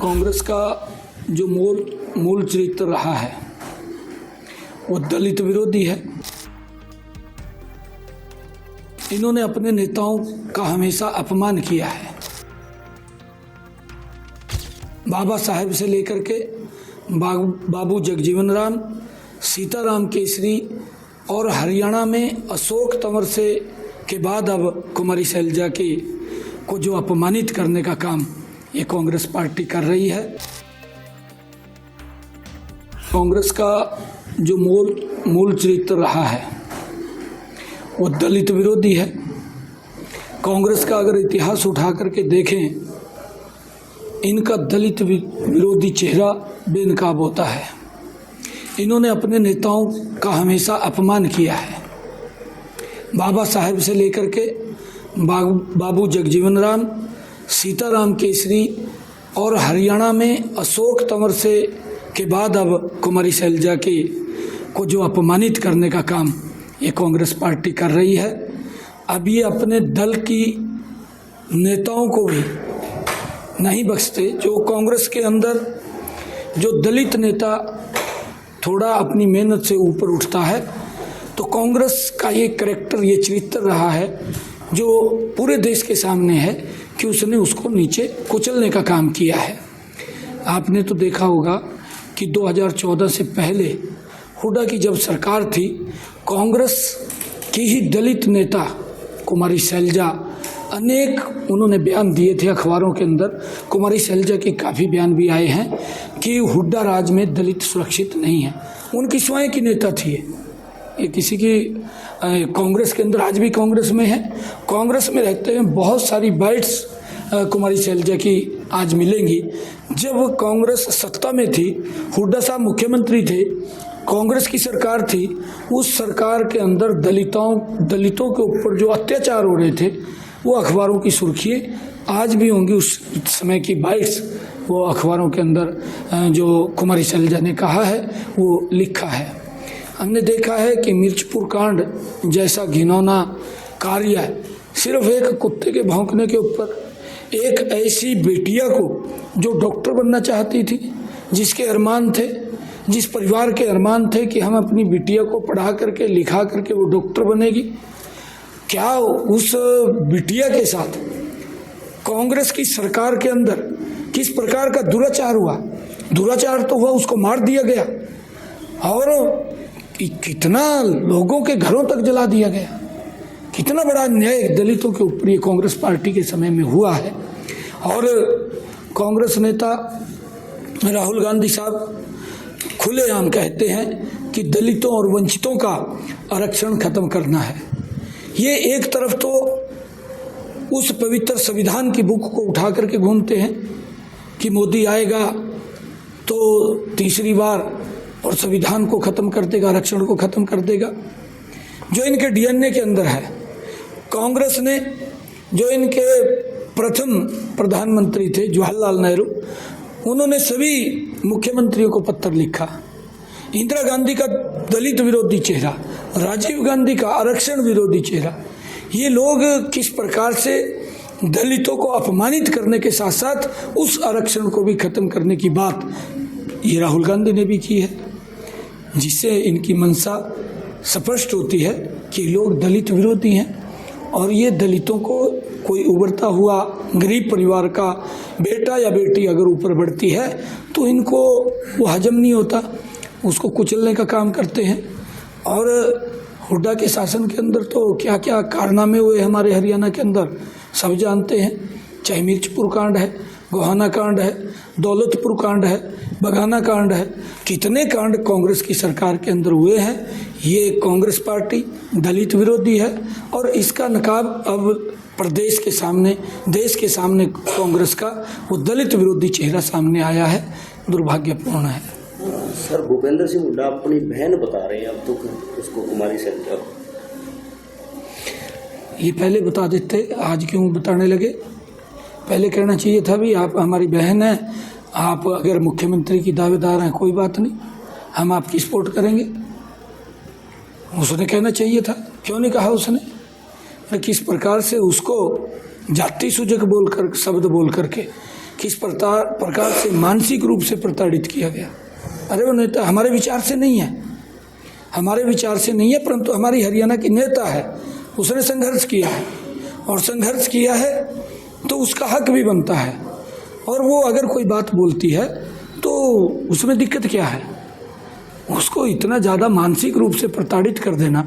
कांग्रेस का जो मूल चरित्र रहा है वो दलित विरोधी है। इन्होंने अपने नेताओं का हमेशा अपमान किया है। बाबा साहेब से लेकर के बाबू जगजीवन राम, सीताराम केसरी और हरियाणा में अशोक तंवर से के बाद अब कुमारी शैलजा को जो अपमानित करने का काम ये कांग्रेस पार्टी कर रही है। कांग्रेस का जो मूल चरित्र रहा है वो दलित विरोधी है। कांग्रेस का अगर इतिहास उठा करके देखें, इनका दलित विरोधी चेहरा बेनकाब होता है। इन्होंने अपने नेताओं का हमेशा अपमान किया है। बाबा साहेब से लेकर के बाबू जगजीवन राम, सीताराम केसरी और हरियाणा में अशोक तंवर से के बाद अब कुमारी शैलजा को जो अपमानित करने का काम ये कांग्रेस पार्टी कर रही है। अब ये अपने दल की नेताओं को भी नहीं बख्शते। जो कांग्रेस के अंदर जो दलित नेता थोड़ा अपनी मेहनत से ऊपर उठता है, तो कांग्रेस का ये करैक्टर, ये चरित्र रहा है जो पूरे देश के सामने है कि उसने उसको नीचे कुचलने का काम किया है। आपने तो देखा होगा कि 2014 से पहले हुड्डा की जब सरकार थी, कांग्रेस की ही दलित नेता कुमारी शैलजा अनेक उन्होंने बयान दिए थे अखबारों के अंदर। कुमारी शैलजा के काफ़ी बयान भी आए हैं कि हुड्डा राज में दलित सुरक्षित नहीं है। उनकी स्वयं की नेता थी ये किसी की कांग्रेस के अंदर आज भी कांग्रेस में है। कांग्रेस में रहते हैं बहुत सारी बाइट्स कुमारी शैलजा की आज मिलेंगी। जब कांग्रेस सत्ता में थी, हुड्डा साहब मुख्यमंत्री थे, कांग्रेस की सरकार थी, उस सरकार के अंदर दलितों के ऊपर जो अत्याचार हो रहे थे वो अखबारों की सुर्खियाँ आज भी होंगी। उस समय की बाइट्स वो अखबारों के अंदर जो कुमारी शैलजा ने कहा है वो लिखा है। हमने देखा है कि मिर्चपुर कांड जैसा घिनौना कार्य सिर्फ एक कुत्ते के भौंकने के ऊपर, एक ऐसी बेटिया को जो डॉक्टर बनना चाहती थी, जिसके अरमान थे, जिस परिवार के अरमान थे कि हम अपनी बिटिया को पढ़ा करके लिखा करके वो डॉक्टर बनेगी, क्या उस बिटिया के साथ कांग्रेस की सरकार के अंदर किस प्रकार का दुराचार हुआ? दुराचार तो हुआ, उसको मार दिया गया और कितना लोगों के घरों तक जला दिया गया। कितना बड़ा अन्याय दलितों के ऊपर ये कांग्रेस पार्टी के समय में हुआ है। और कांग्रेस नेता राहुल गांधी साहब खुलेआम कहते हैं कि दलितों और वंचितों का आरक्षण खत्म करना है। ये एक तरफ तो उस पवित्र संविधान की बुक को उठा करके घूमते हैं कि मोदी आएगा तो तीसरी बार और संविधान को ख़त्म कर देगा, आरक्षण को ख़त्म कर देगा। जो इनके डीएनए के अंदर है, कांग्रेस ने जो इनके प्रथम प्रधानमंत्री थे जवाहरलाल नेहरू, उन्होंने सभी मुख्यमंत्रियों को पत्र लिखा। इंदिरा गांधी का दलित विरोधी चेहरा, राजीव गांधी का आरक्षण विरोधी चेहरा, ये लोग किस प्रकार से दलितों को अपमानित करने के साथ साथ उस आरक्षण को भी खत्म करने की बात ये राहुल गांधी ने भी की है, जिससे इनकी मंशा स्पष्ट होती है कि लोग दलित विरोधी हैं। और ये दलितों को कोई उभरता हुआ गरीब परिवार का बेटा या बेटी अगर ऊपर बढ़ती है तो इनको वो हजम नहीं होता, उसको कुचलने का काम करते हैं। और हुड्डा के शासन के अंदर तो क्या क्या कारनामे हुए हमारे हरियाणा के अंदर सब जानते हैं। चाहे मिर्चपुर कांड है, गोहाना कांड है, दौलतपुर कांड है, बगाना कांड है, कितने कांड कांग्रेस की सरकार के अंदर हुए हैं। ये कांग्रेस पार्टी दलित विरोधी है और इसका नकाब अब प्रदेश के सामने, देश के सामने कांग्रेस का वो दलित विरोधी चेहरा सामने आया है। दुर्भाग्यपूर्ण है। सर, भूपेंद्र सिंह हुड्डा अपनी बहन बता रहे हैं अब तो उसको, कुमारी शैलजा। ये पहले बता देते, आज क्यों बताने लगे? पहले कहना चाहिए था भी आप हमारी बहन हैं, आप अगर मुख्यमंत्री की दावेदार हैं कोई बात नहीं, हम आपकी सपोर्ट करेंगे। उसने कहना चाहिए था, क्यों नहीं कहा उसने? किस प्रकार से उसको जाति सूचक बोलकर, शब्द बोल करके किस प्रकार से मानसिक रूप से प्रताड़ित किया गया। अरे वो नेता हमारे विचार से नहीं है, हमारे विचार से नहीं है, परंतु हमारी हरियाणा की नेता है, उसने संघर्ष किया है और संघर्ष किया है तो उसका हक भी बनता है। और वो अगर कोई बात बोलती है तो उसमें दिक्कत क्या है? उसको इतना ज़्यादा मानसिक रूप से प्रताड़ित कर देना,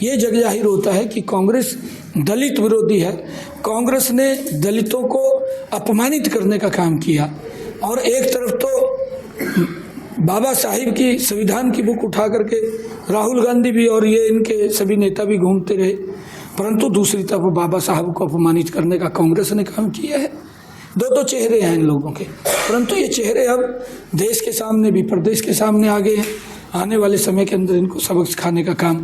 ये जग जाहिर होता है कि कांग्रेस दलित विरोधी है। कांग्रेस ने दलितों को अपमानित करने का काम किया और एक तरफ तो बाबा साहिब की संविधान की बुक उठा करके राहुल गांधी भी और ये इनके सभी नेता भी घूमते रहे, परंतु दूसरी तरफ बाबा साहब को अपमानित करने का कांग्रेस ने काम किया है। दो चेहरे हैं इन लोगों के, परंतु ये चेहरे अब देश के सामने भी प्रदेश के सामने आ गए हैं। आने वाले समय के अंदर इनको सबक सिखाने का काम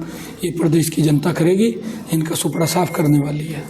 ये प्रदेश की जनता करेगी, इनका सुपड़ा साफ करने वाली है।